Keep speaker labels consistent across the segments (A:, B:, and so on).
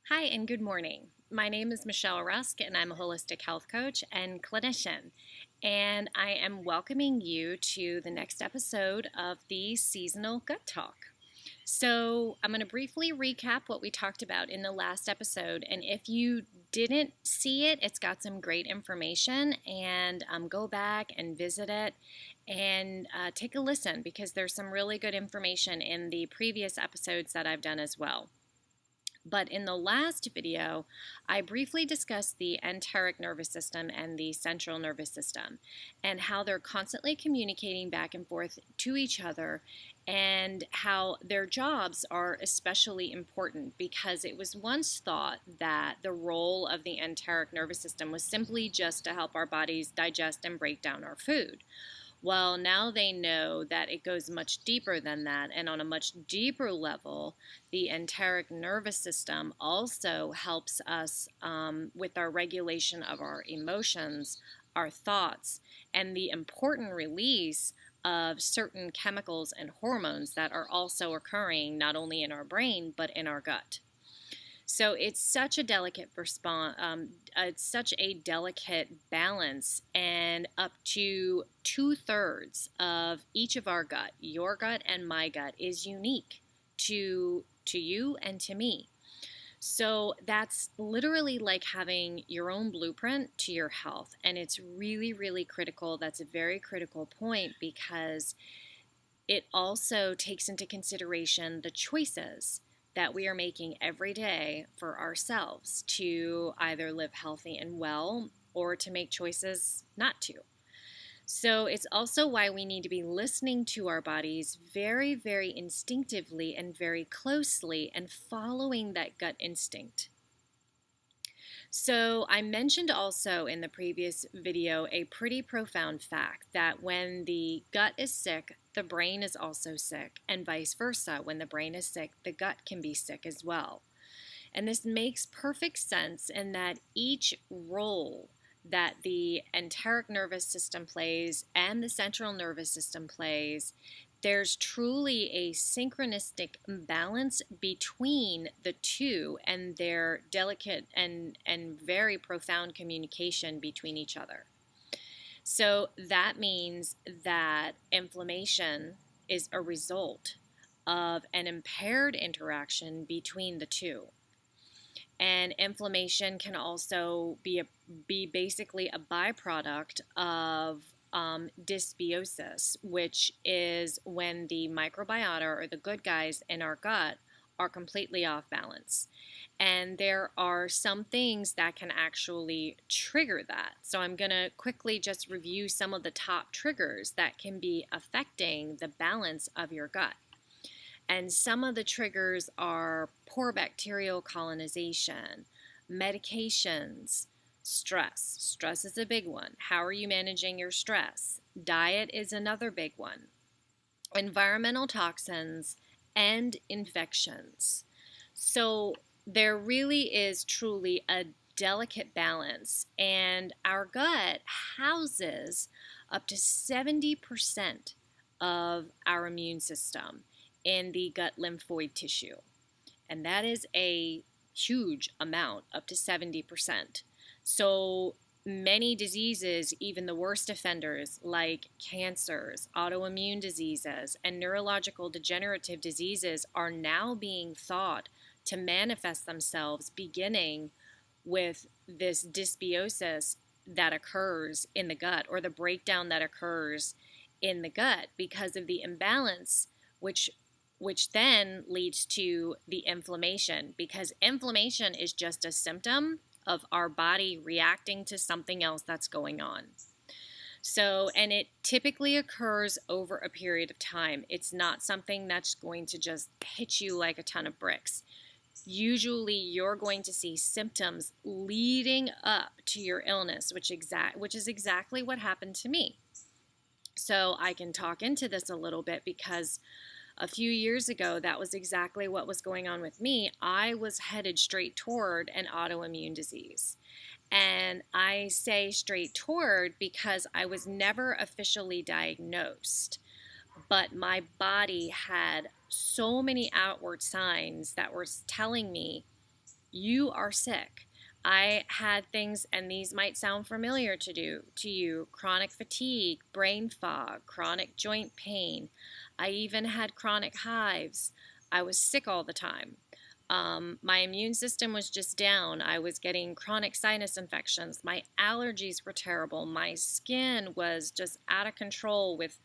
A: Hi, and good morning. My name is Michelle Rusk, and I'm a holistic health coach and clinician. And I am welcoming you to the next episode of the Seasonal Gut Talk. So, I'm going to briefly recap what we talked about in the last episode. And if you didn't see it, it's got some great information. And go back and visit it and take a listen because there's some really good information in the previous episodes that I've done as well. But in the last video, I briefly discussed the enteric nervous system and the central nervous system and how they're constantly communicating back and forth to each other and how their jobs are especially important because it was once thought that the role of the enteric nervous system was simply just to help our bodies digest and break down our food. Well, now they know that it goes much deeper than that, and on a much deeper level, the enteric nervous system also helps us with our regulation of our emotions, our thoughts, and the important release of certain chemicals and hormones that are also occurring not only in our brain but in our gut. So it's such a delicate response. It's such a delicate balance, and up to 2/3 of each of our gut, your gut and my gut, is unique to you and to me. So that's literally like having your own blueprint to your health, and it's really, really critical. That's a very critical point because it also takes into consideration the choices that we are making every day for ourselves to either live healthy and well or to make choices not to. So it's also why we need to be listening to our bodies very, very instinctively and very closely and following that gut instinct. So, I mentioned also in the previous video a pretty profound fact that when the gut is sick, the brain is also sick, and vice versa. When the brain is sick, the gut can be sick as well. And this makes perfect sense in that each role that the enteric nervous system plays and the central nervous system plays, there's truly a synchronistic balance between the two and their delicate and very profound communication between each other. So that means that inflammation is a result of an impaired interaction between the two. And inflammation can also be basically a byproduct of dysbiosis, which is when the microbiota or the good guys in our gut are completely off balance. And there are some things that can actually trigger that. So I'm going to quickly just review some of the top triggers that can be affecting the balance of your gut. And some of the triggers are poor bacterial colonization, medications, stress. Stress is a big one. How are you managing your stress? Diet is another big one. Environmental toxins and infections. So there really is truly a delicate balance, and our gut houses up to 70% of our immune system in the gut lymphoid tissue. And that is a huge amount, up to 70%. So many diseases, even the worst offenders like cancers, autoimmune diseases, and neurological degenerative diseases, are now being thought to manifest themselves beginning with this dysbiosis that occurs in the gut, or the breakdown that occurs in the gut because of the imbalance, which then leads to the inflammation, because inflammation is just a symptom of our body reacting to something else that's going on. So, and it typically occurs over a period of time. It's not something that's going to just hit you like a ton of bricks. Usually you're going to see symptoms leading up to your illness, which is exactly what happened to me. So I can talk into this a little bit because a few years ago, that was exactly what was going on with me. I was headed straight toward an autoimmune disease. And I say straight toward because I was never officially diagnosed, but my body had so many outward signs that were telling me you are sick. I had things, and these might sound familiar to you: chronic fatigue, brain fog, chronic joint pain. I even had chronic hives. I was sick all the time. My immune system was just down. I was getting chronic sinus infections. My allergies were terrible. My skin was just out of control with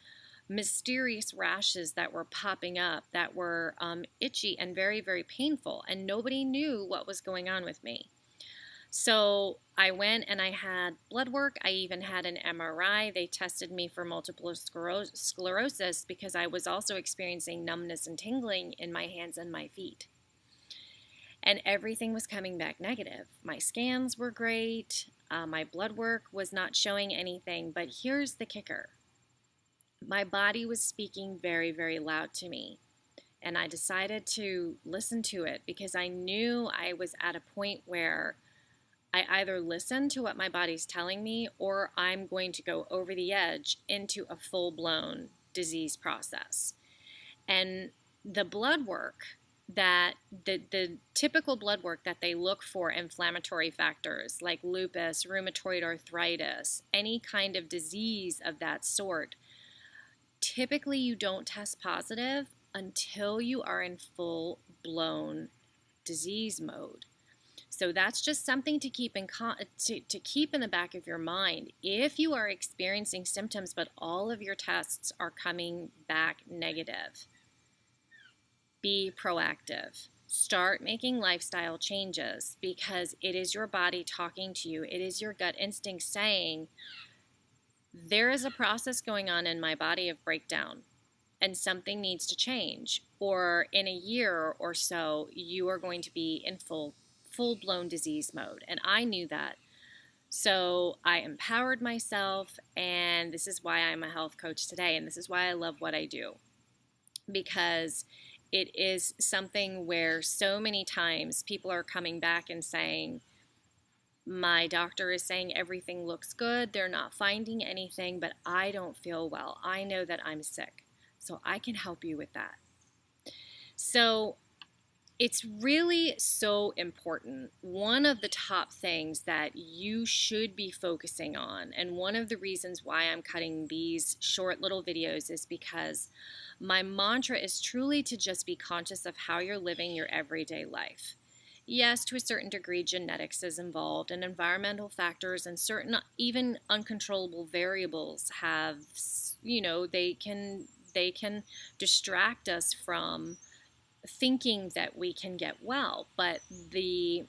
A: mysterious rashes that were popping up that were itchy and very, very painful. And nobody knew what was going on with me. So I went and I had blood work. I even had an MRI. They tested me for multiple sclerosis because I was also experiencing numbness and tingling in my hands and my feet. And everything was coming back negative. My scans were great. My blood work was not showing anything. But here's the kicker. My body was speaking very, very loud to me. And I decided to listen to it because I knew I was at a point where I either listen to what my body's telling me, or I'm going to go over the edge into a full-blown disease process. And the blood work that the typical blood work that they look for inflammatory factors like lupus, rheumatoid arthritis, any kind of disease of that sort, typically you don't test positive until you are in full-blown disease mode. So that's just something to keep to keep in the back of your mind. If you are experiencing symptoms but all of your tests are coming back negative, be proactive. Start making lifestyle changes because it is your body talking to you. It is your gut instinct saying, there is a process going on in my body of breakdown and something needs to change. Or in a year or so, you are going to be in full-blown disease mode. And I knew that. So I empowered myself, and this is why I'm a health coach today, and this is why I love what I do. Because it is something where so many times people are coming back and saying, my doctor is saying everything looks good, they're not finding anything, but I don't feel well. I know that I'm sick. So I can help you with that. So it's really so important. One of the top things that you should be focusing on, and one of the reasons why I'm cutting these short little videos, is because my mantra is truly to just be conscious of how you're living your everyday life. Yes, to a certain degree, genetics is involved, and environmental factors and certain even uncontrollable variables have, they can distract us from thinking that we can get well, but the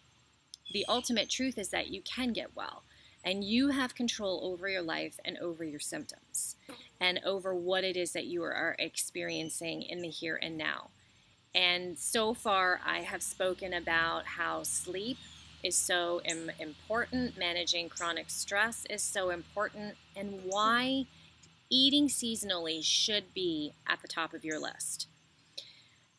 A: ultimate truth is that you can get well, and you have control over your life and over your symptoms and over what it is that you are experiencing in the here and now. And so far I have spoken about how sleep is so important, managing chronic stress is so important, and why eating seasonally should be at the top of your list.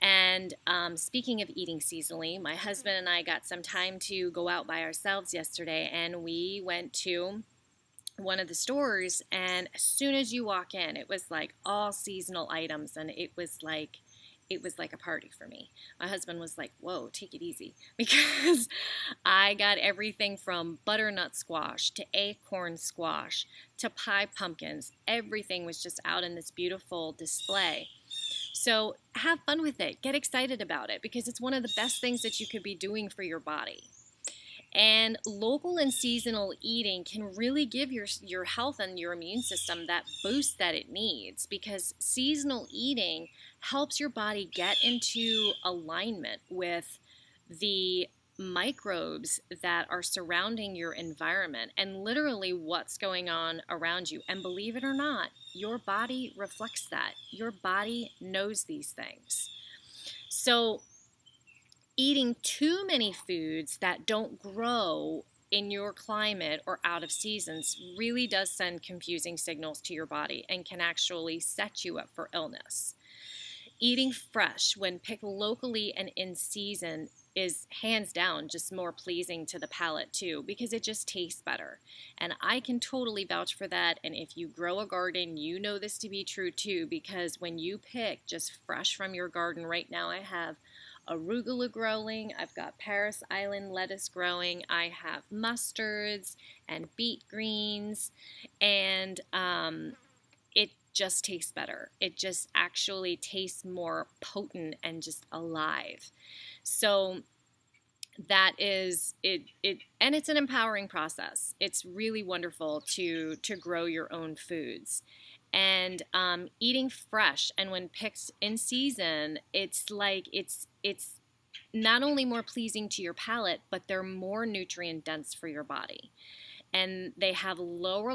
A: And speaking of eating seasonally, my husband and I got some time to go out by ourselves yesterday, and we went to one of the stores, and as soon as you walk in, it was like all seasonal items, and it was like a party for me. My husband was like, whoa, take it easy, because I got everything from butternut squash to acorn squash to pie pumpkins. Everything was just out in this beautiful display. So have fun with it. Get excited about it, because it's one of the best things that you could be doing for your body. And local and seasonal eating can really give your health and your immune system that boost that it needs, because seasonal eating helps your body get into alignment with the microbes that are surrounding your environment and literally what's going on around you. And believe it or not, your body reflects that. Your body knows these things. So eating too many foods that don't grow in your climate or out of seasons really does send confusing signals to your body and can actually set you up for illness. Eating fresh when picked locally and in season is hands down just more pleasing to the palate too, because it just tastes better. And I can totally vouch for that. And if you grow a garden, you know this to be true too, because when you pick just fresh from your garden, right now I have arugula growing, I've got Paris Island lettuce growing, I have mustards and beet greens, and it just tastes better. It just actually tastes more potent and just alive. So that is it, and it's an empowering process. It's really wonderful to grow your own foods, and eating fresh and when picked in season, it's like it's not only more pleasing to your palate, but they're more nutrient dense for your body, and they have lower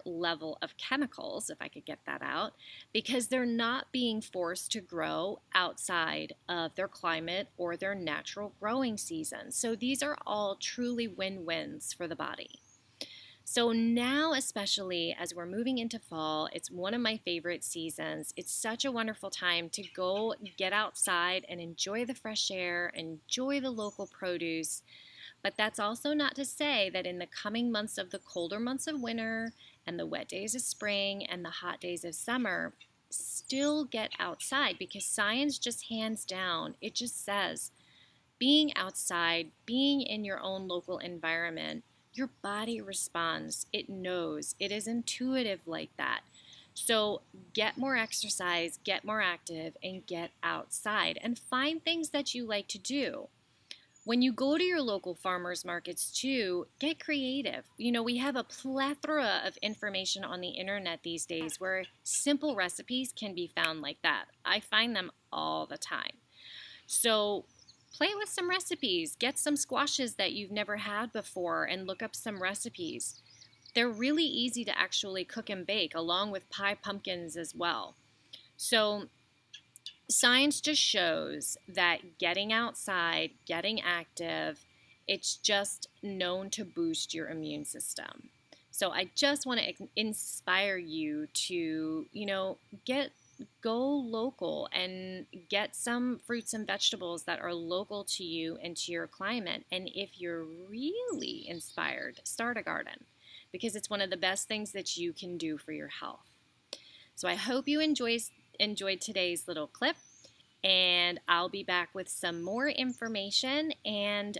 A: level of chemicals, if I could get that out, because they're not being forced to grow outside of their climate or their natural growing season. So these are all truly win-wins for the body. So now, especially as we're moving into fall, it's one of my favorite seasons. It's such a wonderful time to go get outside and enjoy the fresh air, enjoy the local produce. But that's also not to say that in the coming months of the colder months of winter and the wet days of spring and the hot days of summer, still get outside, because science just hands down, it just says being outside, being in your own local environment, your body responds. It knows. It is intuitive like that. So get more exercise, get more active, and get outside and find things that you like to do. When you go to your local farmers markets too, get creative. You know, we have a plethora of information on the internet these days where simple recipes can be found like that. I find them all the time. So play with some recipes. Get some squashes that you've never had before and look up some recipes. They're really easy to actually cook and bake, along with pie pumpkins as well. So science just shows that getting outside, getting active, it's just known to boost your immune system. So I just want to inspire you to, go local and get some fruits and vegetables that are local to you and to your climate. And if you're really inspired, start a garden, because it's one of the best things that you can do for your health. So I hope you enjoyed today's little clip, and I'll be back with some more information. And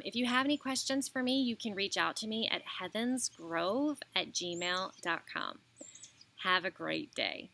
A: if you have any questions for me, you can reach out to me at heathensgrove@gmail.com. Have a great day.